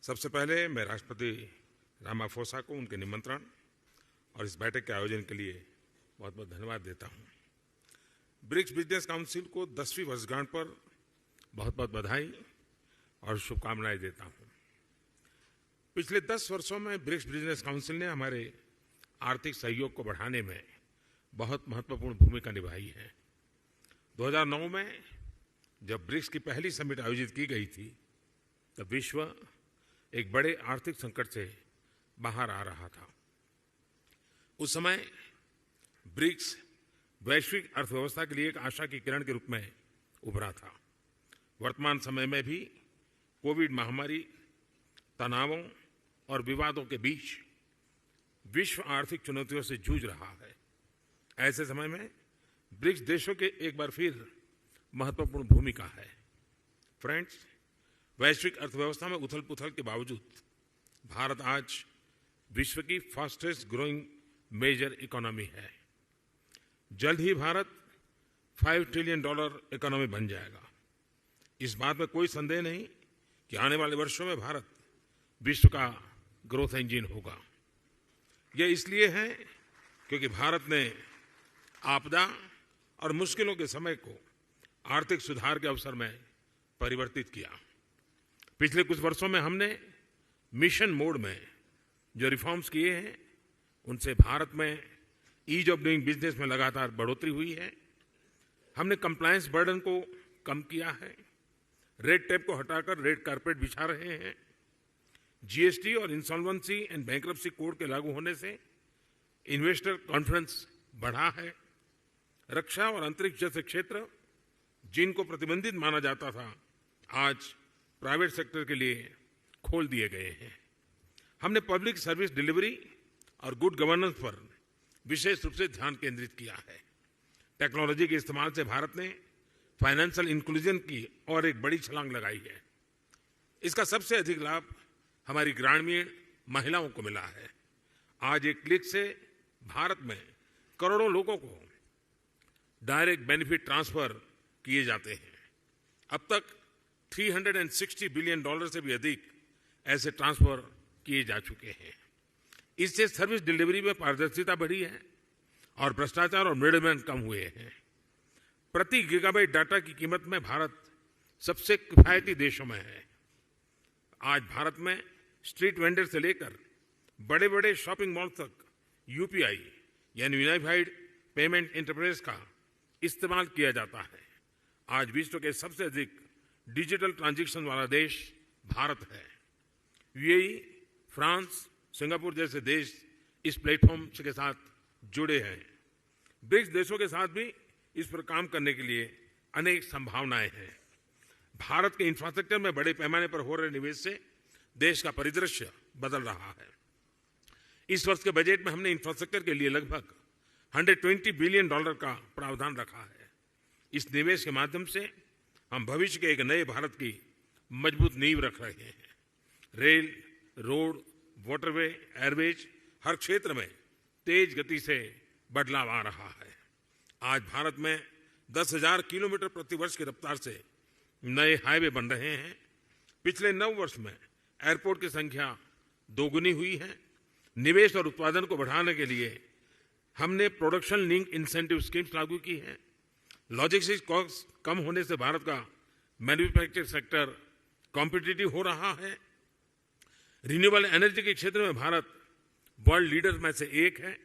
सबसे पहले मैं राष्ट्रपति रामाफोसा को उनके निमंत्रण और इस बैठक के आयोजन के लिए बहुत बहुत धन्यवाद देता हूं। ब्रिक्स बिजनेस काउंसिल को 10वीं वर्षगांठ पर बहुत बहुत बधाई और शुभकामनाएं देता हूं। पिछले 10 वर्षों में ब्रिक्स बिजनेस काउंसिल ने हमारे आर्थिक सहयोग को बढ़ाने में बहुत महत्वपूर्ण भूमिका निभाई है। 2009 में जब ब्रिक्स की पहली समिट आयोजित की गई थी तब विश्व एक बड़े आर्थिक संकट से बाहर आ रहा था। उस समय ब्रिक्स वैश्विक अर्थव्यवस्था के लिए एक आशा की किरण के रूप में उभरा था। वर्तमान समय में भी कोविड महामारी, तनावों और विवादों के बीच विश्व आर्थिक चुनौतियों से जूझ रहा है। ऐसे समय में ब्रिक्स देशों के एक बार फिर महत्वपूर्ण भूमिका है। फ्रेंड्स, वैश्विक अर्थव्यवस्था में उथल-पुथल के बावजूद भारत आज विश्व की फास्टेस्ट ग्रोइंग मेजर इकोनॉमी है। जल्द ही भारत $5 ट्रिलियन इकोनॉमी बन जाएगा। इस बात में कोई संदेह नहीं कि आने वाले वर्षों में भारत विश्व का ग्रोथ इंजन होगा। यह इसलिए है क्योंकि भारत ने आपदा और मुश्किलों के समय को आर्थिक सुधार के अवसर में परिवर्तित किया। पिछले कुछ वर्षों में हमने मिशन मोड में जो रिफॉर्म्स किए हैं उनसे भारत में ईज ऑफ डूइंग बिजनेस में लगातार बढ़ोतरी हुई है। हमने कंप्लायंस बर्डन को कम किया है, रेड टेप को हटाकर रेड कारपेट बिछा रहे हैं। जीएसटी और इंसॉल्वेंसी एंड बैंक्रप्सी कोड के लागू होने से इन्वेस्टर कॉन्फिडेंस बढ़ा है। रक्षा और अंतरिक्ष जैसे क्षेत्र जिनको प्रतिबंधित माना जाता था आज प्राइवेट सेक्टर के लिए खोल दिए गए हैं। हमने पब्लिक सर्विस डिलीवरी और गुड गवर्नेंस पर विशेष रूप से ध्यान केंद्रित किया है। टेक्नोलॉजी के इस्तेमाल से भारत ने फाइनेंशियल इंक्लूजन की और एक बड़ी छलांग लगाई है। इसका सबसे अधिक लाभ हमारी ग्रामीण महिलाओं को मिला है। आज एक क्लिक से भारत में करोड़ों लोगों को डायरेक्ट बेनिफिट ट्रांसफर किए जाते हैं। अब तक $360 बिलियन से भी अधिक ऐसे ट्रांसफर किए जा चुके हैं। इससे सर्विस डिलीवरी में पारदर्शिता बढ़ी है और भ्रष्टाचार और मिडलमैन कम हुए हैं। प्रति गीगाबाइट डाटा की कीमत में भारत सबसे किफायती देशों में है। आज भारत में स्ट्रीट वेंडर से लेकर बड़े बड़े शॉपिंग मॉल तक यूपीआई यानी यूनिफाइड पेमेंट इंटरफेस का इस्तेमाल किया जाता है। आज विश्व के सबसे अधिक डिजिटल ट्रांजैक्शन वाला देश भारत है। यूएई, फ्रांस, सिंगापुर जैसे देश इस प्लेटफॉर्म के साथ जुड़े हैं। ब्रिक्स देशों के साथ भी इस पर काम करने के लिए अनेक संभावनाएं हैं। भारत के इंफ्रास्ट्रक्चर में बड़े पैमाने पर हो रहे निवेश से देश का परिदृश्य बदल रहा है। इस वर्ष के बजट में हमने इंफ्रास्ट्रक्चर के लिए लगभग $120 बिलियन का प्रावधान रखा है। इस निवेश के माध्यम से हम भविष्य के एक नए भारत की मजबूत नींव रख रहे हैं। रेल, रोड, वाटरवे, एयरवेज हर क्षेत्र में तेज गति से बदलाव आ रहा है। आज भारत में 10,000 किलोमीटर प्रति वर्ष की रफ्तार से नए हाईवे बन रहे हैं। पिछले 9 वर्ष में एयरपोर्ट की संख्या दोगुनी हुई है। निवेश और उत्पादन को बढ़ाने के लिए हमने प्रोडक्शन लिंक इंसेंटिव स्कीम्स लागू की है। लॉजिस्टिक्स कॉस्ट कम होने से भारत का मैन्युफैक्चरिंग सेक्टर कॉम्पिटिटिव हो रहा है। रिन्यूएबल एनर्जी के क्षेत्र में भारत वर्ल्ड लीडर में से एक है।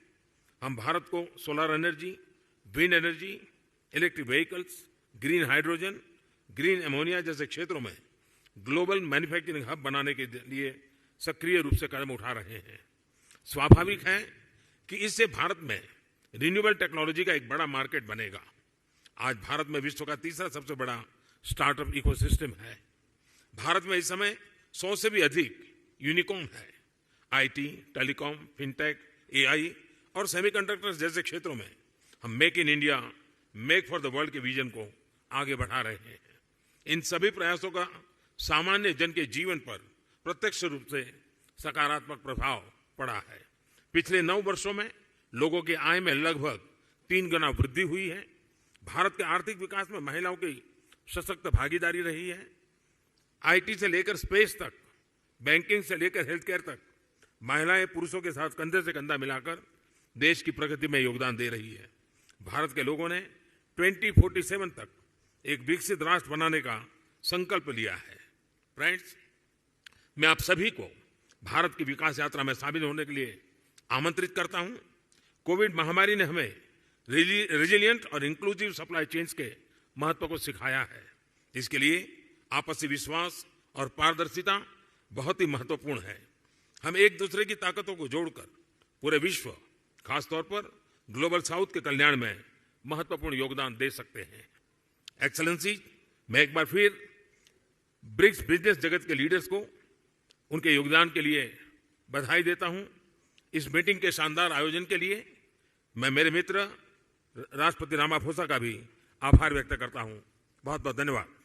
हम भारत को solar energy, wind energy, electric vehicles, green hydrogen, green ammonia जैसे क्षेत्रों में ग्लोबल मैन्युफैक्चरिंग हब बनाने के लिए सक्रिय रूप से कदम उठा रहे हैं। स्वाभाविक है कि इससे भारत में रिन्यूएबल टेक्नोलॉजी का एक बड़ा मार्केट बनेगा। आज भारत में विश्व का तीसरा सबसे बड़ा स्टार्टअप इकोसिस्टम है। भारत में इस समय 100 से भी अधिक यूनिकॉर्न है। आईटी, टेलीकॉम, फिनटेक, एआई और सेमीकंडक्टर्स जैसे क्षेत्रों में हम make in India, make for the world के विजन को आगे बढ़ा रहे हैं। इन सभी प्रयासों का सामान्य जन के जीवन पर प्रत्यक्ष रूप से सकारात्मक प्रभाव पड़ा है। पिछले 9 वर्षों में लोगों की आय में लगभग 3 गुना वृद्धि हुई है। भारत के आर्थिक विकास में महिलाओं की सशक्त भागीदारी रही है। आईटी से लेकर स्पेस तक बैंकिंग से लेकर हेल्थ केयर तक महिलाएं पुरुषों के साथ कंधे से कंधा मिलाकर देश की प्रगति में योगदान दे रही है। भारत के लोगों ने 2047 तक एक विकसित राष्ट्र बनाने का संकल्प लिया है। फ्रेंड्स, मैं आप सभी को भारत की विकास यात्रा में शामिल होने के लिए आमंत्रित करता हूं। कोविड महामारी ने हमें रेजिलिएंट और इंक्लूसिव सप्लाई चेन्स के महत्व को सिखाया है। इसके लिए आपसी विश्वास और पारदर्शिता बहुत ही महत्वपूर्ण है। हम एक दूसरे की ताकतों को जोड़कर पूरे विश्व, खासतौर पर ग्लोबल साउथ के कल्याण में महत्वपूर्ण योगदान दे सकते हैं। एक्सेलेंसी, मैं एक बार फिर ब्रिक्स बिजनेस जगत के लीडर्स को उनके योगदान के लिए बधाई देता हूं। इस मीटिंग के शानदार आयोजन के लिए मैं मेरे मित्र राष्ट्रपति रामाफोसा का भी आभार व्यक्त करता हूं। बहुत बहुत धन्यवाद।